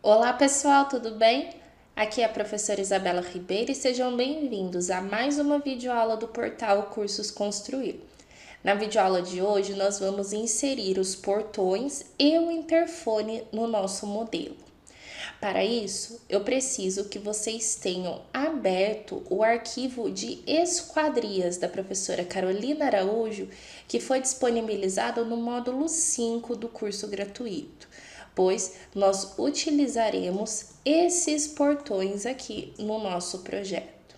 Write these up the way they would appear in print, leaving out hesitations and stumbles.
Olá pessoal, tudo bem? Aqui é a professora Isabela Ribeiro e sejam bem-vindos a mais uma videoaula do portal Cursos Construir. Na videoaula de hoje nós vamos inserir os portões e o interfone no nosso modelo. Para isso, eu preciso que vocês tenham aberto o arquivo de esquadrias da professora Carolina Araújo, que foi disponibilizado no módulo 5 do curso gratuito, pois nós utilizaremos esses portões aqui no nosso projeto.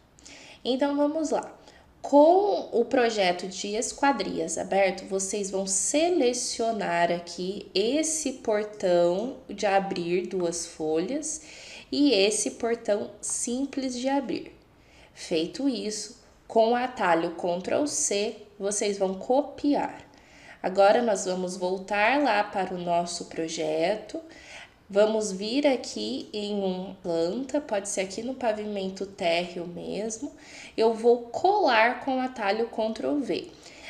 Então vamos lá. Com o projeto de esquadrias aberto, vocês vão selecionar aqui esse portão de abrir duas folhas e esse portão simples de abrir. Feito isso, com o atalho Ctrl C, vocês vão copiar. Agora nós vamos voltar lá para o nosso projeto. Vamos vir aqui em uma planta, pode ser aqui no pavimento térreo mesmo. Eu vou colar com o atalho Ctrl V.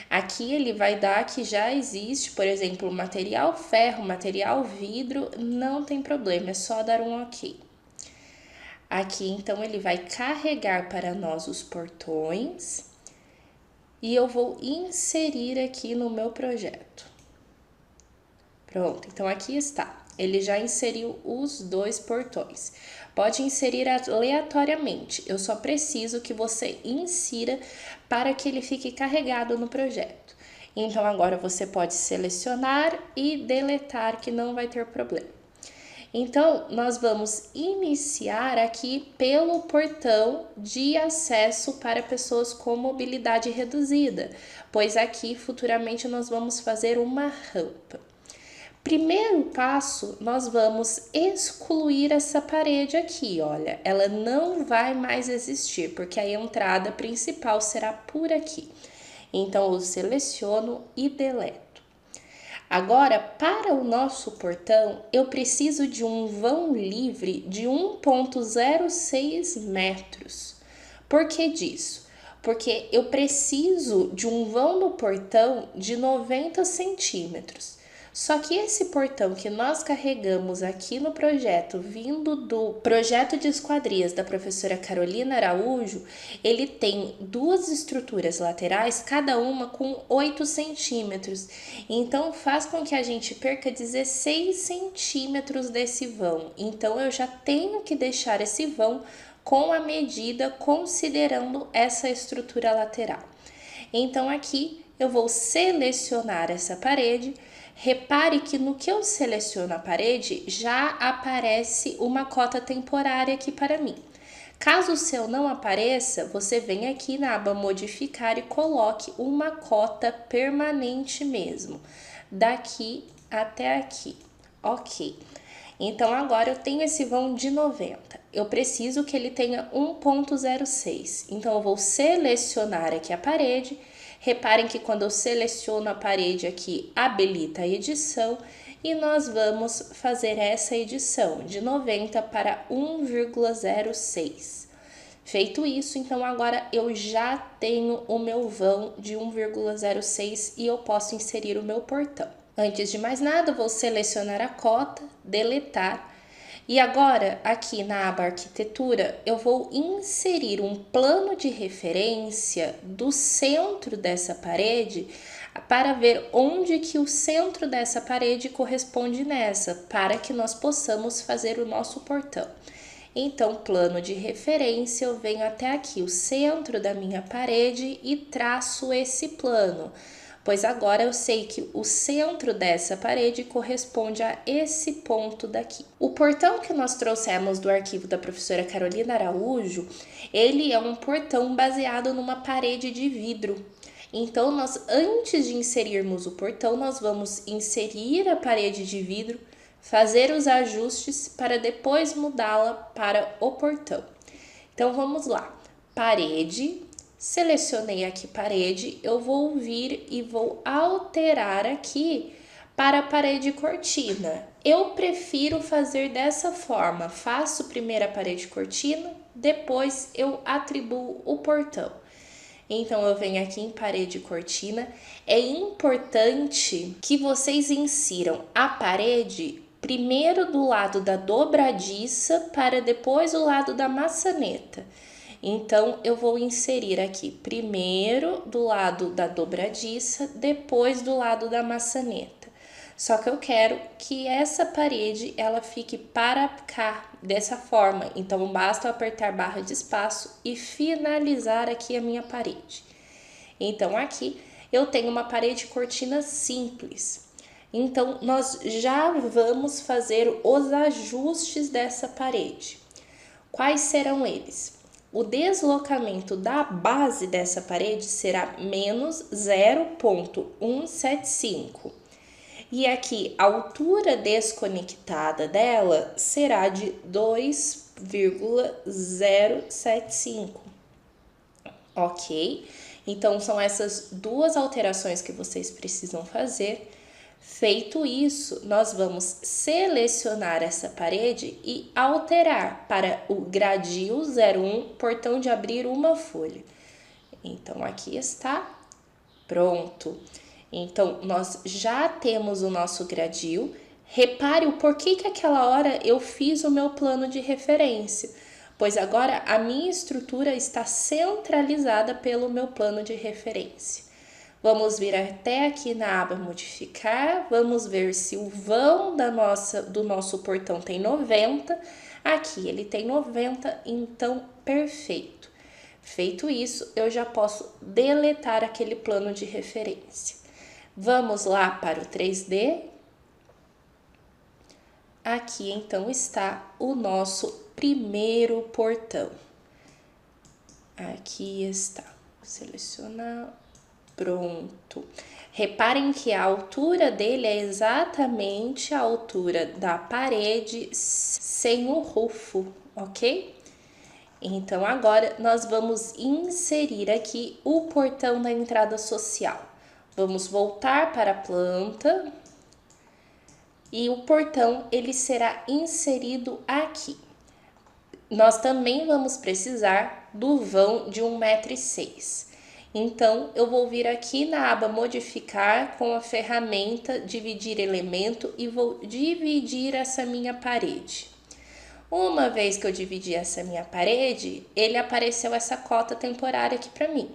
Aqui ele vai dar que já existe, por exemplo, material ferro, material vidro, não tem problema, é só dar um OK. Aqui então ele vai carregar para nós os portões e eu vou inserir aqui no meu projeto. Pronto, então aqui está. Ele já inseriu os dois portões. Pode inserir aleatoriamente, eu só preciso que você insira para que ele fique carregado no projeto. Então agora você pode selecionar e deletar que não vai ter problema. Então, nós vamos iniciar aqui pelo portão de acesso para pessoas com mobilidade reduzida, pois aqui futuramente nós vamos fazer uma rampa. Primeiro passo, nós vamos excluir essa parede aqui, olha, ela não vai mais existir, porque a entrada principal será por aqui. Então, eu seleciono e deleto. Agora, para o nosso portão, eu preciso de um vão livre de 1,06 metros. Por que disso? Porque eu preciso de um vão no portão de 90 centímetros. Só que esse portão que nós carregamos aqui no projeto, vindo do projeto de esquadrias da professora Carolina Araújo, ele tem duas estruturas laterais, cada uma com 8 centímetros. Então, faz com que a gente perca 16 centímetros desse vão. Então, eu já tenho que deixar esse vão com a medida considerando essa estrutura lateral. Então, aqui eu vou selecionar essa parede. Repare que no que eu seleciono a parede, já aparece uma cota temporária aqui para mim. Caso o seu não apareça, você vem aqui na aba modificar e coloque uma cota permanente mesmo, daqui até aqui, ok. Então agora eu tenho esse vão de 90, eu preciso que ele tenha 1,06, então eu vou selecionar aqui a parede. Reparem que quando eu seleciono a parede aqui, habilita a edição e nós vamos fazer essa edição de 90 para 1,06. Feito isso, então agora eu já tenho o meu vão de 1,06 e eu posso inserir o meu portão. Antes de mais nada, vou selecionar a cota, deletar. E agora, aqui na aba arquitetura, eu vou inserir um plano de referência do centro dessa parede para ver onde que o centro dessa parede corresponde nessa, para que nós possamos fazer o nosso portão. Então, plano de referência, eu venho até aqui, o centro da minha parede e traço esse plano. Pois agora eu sei que o centro dessa parede corresponde a esse ponto daqui. O portão que nós trouxemos do arquivo da professora Carolina Araújo, ele é um portão baseado numa parede de vidro. Então, nós, antes de inserirmos o portão, nós vamos inserir a parede de vidro, fazer os ajustes para depois mudá-la para o portão. Então, vamos lá. Parede. Selecionei aqui parede, eu vou vir e vou alterar aqui para a parede cortina. Eu prefiro fazer dessa forma, faço primeiro a parede cortina, depois eu atribuo o portão. Então, eu venho aqui em parede cortina. É importante que vocês insiram a parede primeiro do lado da dobradiça para depois o lado da maçaneta. Então, eu vou inserir aqui primeiro do lado da dobradiça, depois do lado da maçaneta. Só que eu quero que essa parede ela fique para cá, dessa forma. Então, basta eu apertar barra de espaço e finalizar aqui a minha parede. Então, aqui eu tenho uma parede cortina simples. Então, nós já vamos fazer os ajustes dessa parede. Quais serão eles? O deslocamento da base dessa parede será menos 0,175. E aqui, a altura desconectada dela será de 2,075. Ok? Então, são essas duas alterações que vocês precisam fazer. Feito isso, nós vamos selecionar essa parede e alterar para o gradil 01, portão de abrir uma folha. Então, aqui está, pronto. Então, nós já temos o nosso gradil. Repare o porquê que aquela hora eu fiz o meu plano de referência, pois agora a minha estrutura está centralizada pelo meu plano de referência. Vamos vir até aqui na aba modificar, vamos ver se o vão do nosso portão tem 90, aqui ele tem 90, então perfeito. Feito isso, eu já posso deletar aquele plano de referência. Vamos lá para o 3D. Aqui então está o nosso primeiro portão. Aqui está, vou selecionar. Pronto. Reparem que a altura dele é exatamente a altura da parede sem o rufo, ok? Então, agora nós vamos inserir aqui o portão da entrada social. Vamos voltar para a planta e o portão ele será inserido aqui. Nós também vamos precisar do vão de 1,6 m. Então, eu vou vir aqui na aba modificar com a ferramenta dividir elemento e vou dividir essa minha parede. Uma vez que eu dividi essa minha parede, ele apareceu essa cota temporária aqui para mim.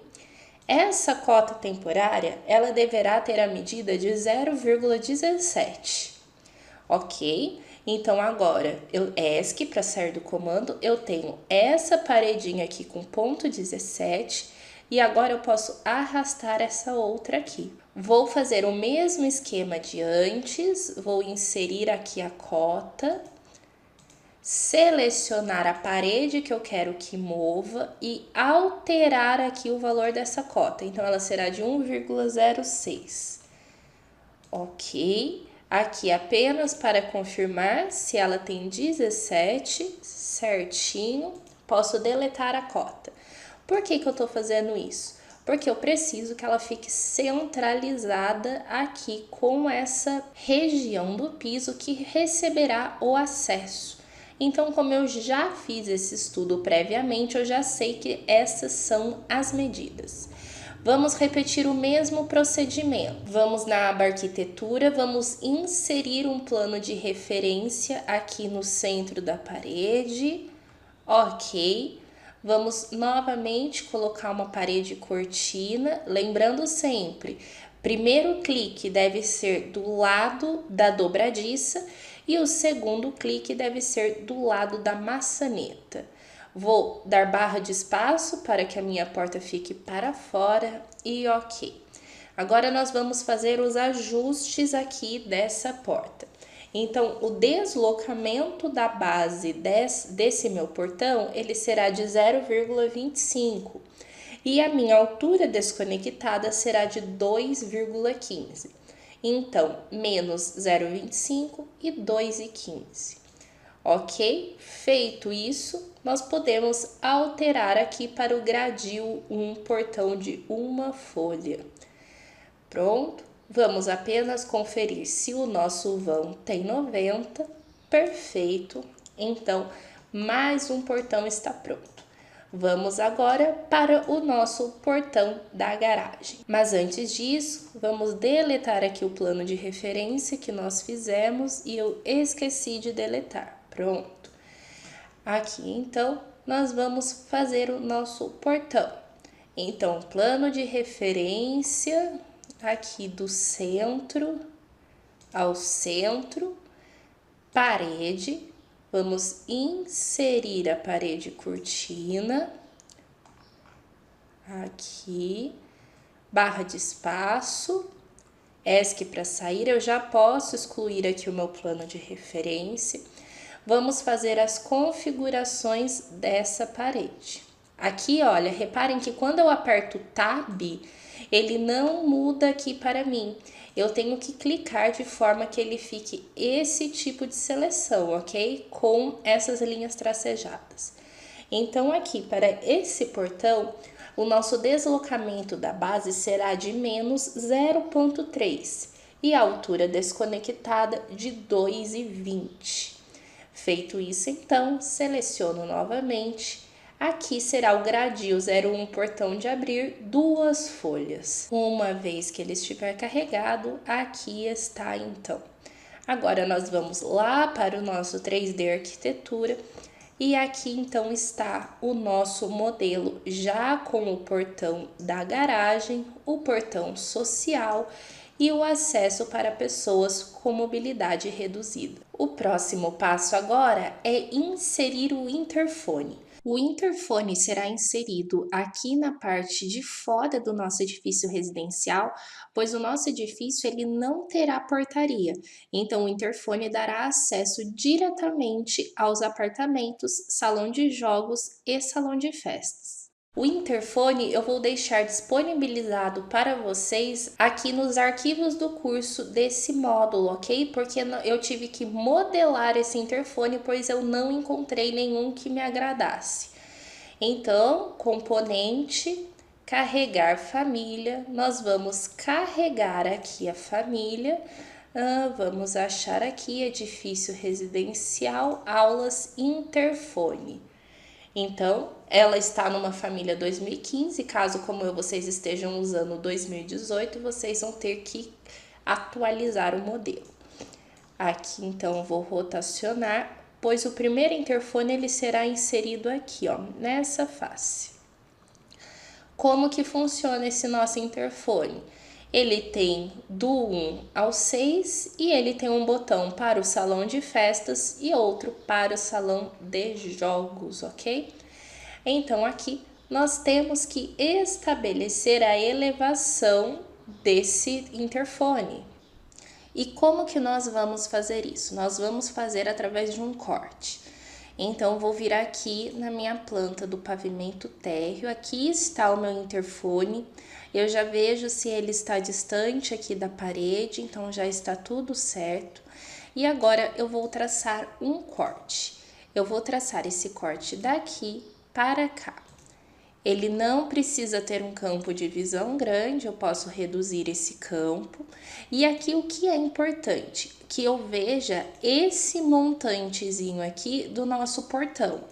Essa cota temporária, ela deverá ter a medida de 0,17, ok? Então, agora, ESC, para sair do comando, eu tenho essa paredinha aqui com ponto 17, e agora eu posso arrastar essa outra aqui. Vou fazer o mesmo esquema de antes, vou inserir aqui a cota, selecionar a parede que eu quero que mova e alterar aqui o valor dessa cota. Então, ela será de 1,06. Ok. Aqui apenas para confirmar se ela tem 17, certinho, posso deletar a cota. Por que eu estou fazendo isso? Porque eu preciso que ela fique centralizada aqui com essa região do piso que receberá o acesso. Então, como eu já fiz esse estudo previamente, eu já sei que essas são as medidas. Vamos repetir o mesmo procedimento. Vamos na aba arquitetura, vamos inserir um plano de referência aqui no centro da parede. Ok. Vamos novamente colocar uma parede cortina, lembrando sempre, primeiro clique deve ser do lado da dobradiça e o segundo clique deve ser do lado da maçaneta. Vou dar barra de espaço para que a minha porta fique para fora e ok. Agora nós vamos fazer os ajustes aqui dessa porta. Então, o deslocamento da base desse meu portão, ele será de 0,25 e a minha altura desconectada será de 2,15. Então, menos 0,25 e 2,15. Ok? Feito isso, nós podemos alterar aqui para o gradil um portão de uma folha. Pronto? Vamos apenas conferir se o nosso vão tem 90, perfeito. Então, mais um portão está pronto. Vamos agora para o nosso portão da garagem. Mas antes disso, vamos deletar aqui o plano de referência que nós fizemos e eu esqueci de deletar. Pronto. Aqui, então, nós vamos fazer o nosso portão. Então, plano de referência aqui do centro ao centro, parede. Vamos inserir a parede cortina aqui, barra de espaço, ESC para sair. Eu já posso excluir aqui o meu plano de referência. Vamos fazer as configurações dessa parede. Aqui, olha, reparem que quando eu aperto Tab, ele não muda aqui para mim. Eu tenho que clicar de forma que ele fique esse tipo de seleção, ok? Com essas linhas tracejadas. Então, aqui, para esse portão, o nosso deslocamento da base será de menos 0,3 e a altura desconectada de 2,20. Feito isso, então, seleciono novamente. Aqui será o gradil 01 portão de abrir, 2 folhas. Uma vez que ele estiver carregado, aqui está então. Agora nós vamos lá para o nosso 3D arquitetura e aqui então está o nosso modelo já com o portão da garagem, o portão social e o acesso para pessoas com mobilidade reduzida. O próximo passo agora é inserir o interfone. O interfone será inserido aqui na parte de fora do nosso edifício residencial, pois o nosso edifício ele não terá portaria. Então, o interfone dará acesso diretamente aos apartamentos, salão de jogos e salão de festas. O interfone eu vou deixar disponibilizado para vocês aqui nos arquivos do curso desse módulo, ok? Porque eu tive que modelar esse interfone, pois eu não encontrei nenhum que me agradasse. Então, componente, carregar família, nós vamos carregar aqui a família, vamos achar aqui edifício residencial, aulas, interfone. Então, ela está numa família 2015, caso como eu vocês estejam usando 2018, vocês vão ter que atualizar o modelo. Aqui, então, eu vou rotacionar, pois o primeiro interfone ele será inserido aqui, ó, nessa face. Como que funciona esse nosso interfone? Ele tem do 1 ao 6 e ele tem um botão para o salão de festas e outro para o salão de jogos, ok? Então, aqui nós temos que estabelecer a elevação desse interfone. E como que nós vamos fazer isso? Nós vamos fazer através de um corte. Então, vou vir aqui na minha planta do pavimento térreo, aqui está o meu interfone, eu já vejo se ele está distante aqui da parede, então já está tudo certo. E agora eu vou traçar um corte. Eu vou traçar esse corte daqui para cá. Ele não precisa ter um campo de visão grande, eu posso reduzir esse campo. E aqui o que é importante? Que eu veja esse montantezinho aqui do nosso portão.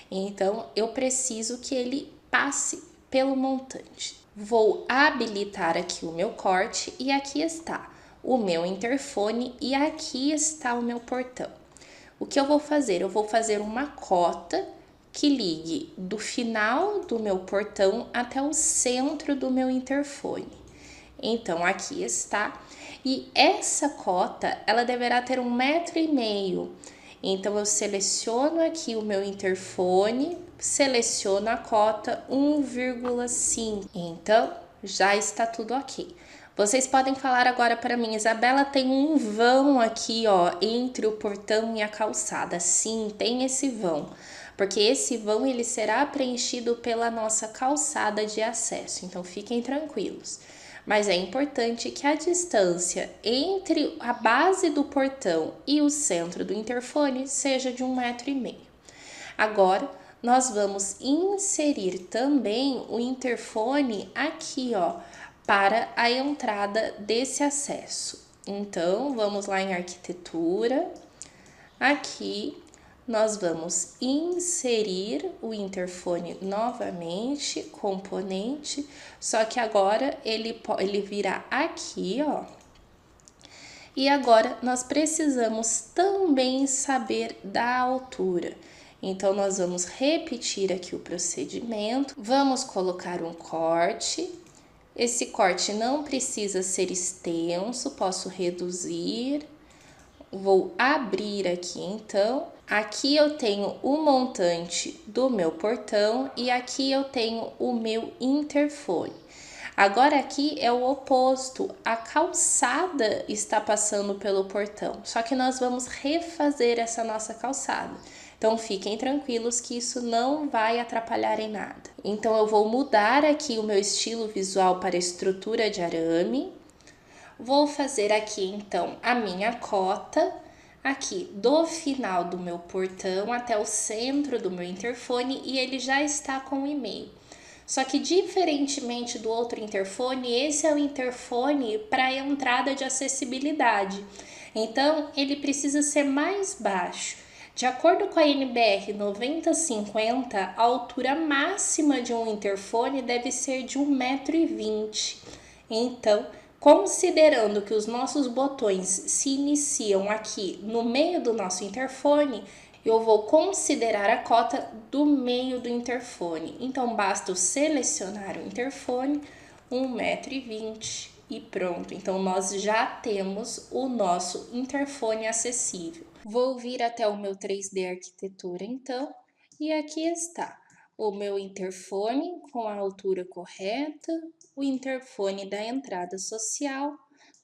Então, eu preciso que ele passe pelo montante. Vou habilitar aqui o meu corte e aqui está o meu interfone e aqui está o meu portão. O que eu vou fazer? Eu vou fazer uma cota que ligue do final do meu portão até o centro do meu interfone. Então, aqui está. E essa cota, ela deverá ter 1,5 m. Então, eu seleciono aqui o meu interfone, seleciono a cota 1,5. Então, já está tudo ok. Vocês podem falar agora para mim, Isabela, tem um vão aqui, ó, entre o portão e a calçada. Sim, tem esse vão, porque esse vão ele será preenchido pela nossa calçada de acesso, então fiquem tranquilos. Mas é importante que a distância entre a base do portão e o centro do interfone seja de 1,5 m. Agora, nós vamos inserir também o interfone aqui, ó, para a entrada desse acesso. Então, vamos lá em arquitetura. Aqui, nós vamos inserir o interfone novamente, componente, só que agora ele virá aqui, ó. E agora nós precisamos também saber da altura. Então, nós vamos repetir aqui o procedimento. Vamos colocar um corte. Esse corte não precisa ser extenso, posso reduzir. Vou abrir aqui, então. Aqui eu tenho o montante do meu portão e aqui eu tenho o meu interfone. Agora aqui é o oposto, a calçada está passando pelo portão, só que nós vamos refazer essa nossa calçada. Então fiquem tranquilos que isso não vai atrapalhar em nada. Então eu vou mudar aqui o meu estilo visual para estrutura de arame. Vou fazer aqui então a minha cota, aqui do final do meu portão até o centro do meu interfone e ele já está com 1,5. Só que diferentemente do outro interfone, esse é o interfone para entrada de acessibilidade. Então, ele precisa ser mais baixo. De acordo com a NBR 9050, a altura máxima de um interfone deve ser de 1,20 m. Então, considerando que os nossos botões se iniciam aqui no meio do nosso interfone, eu vou considerar a cota do meio do interfone. Então, basta eu selecionar o interfone, 1,20 m e pronto. Então, nós já temos o nosso interfone acessível. Vou vir até o meu 3D Arquitetura, então, e aqui está o meu interfone com a altura correta, o interfone da entrada social,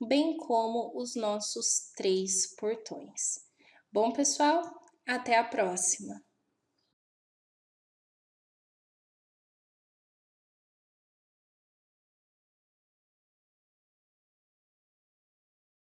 bem como os nossos 3 portões. Bom, pessoal? Até a próxima!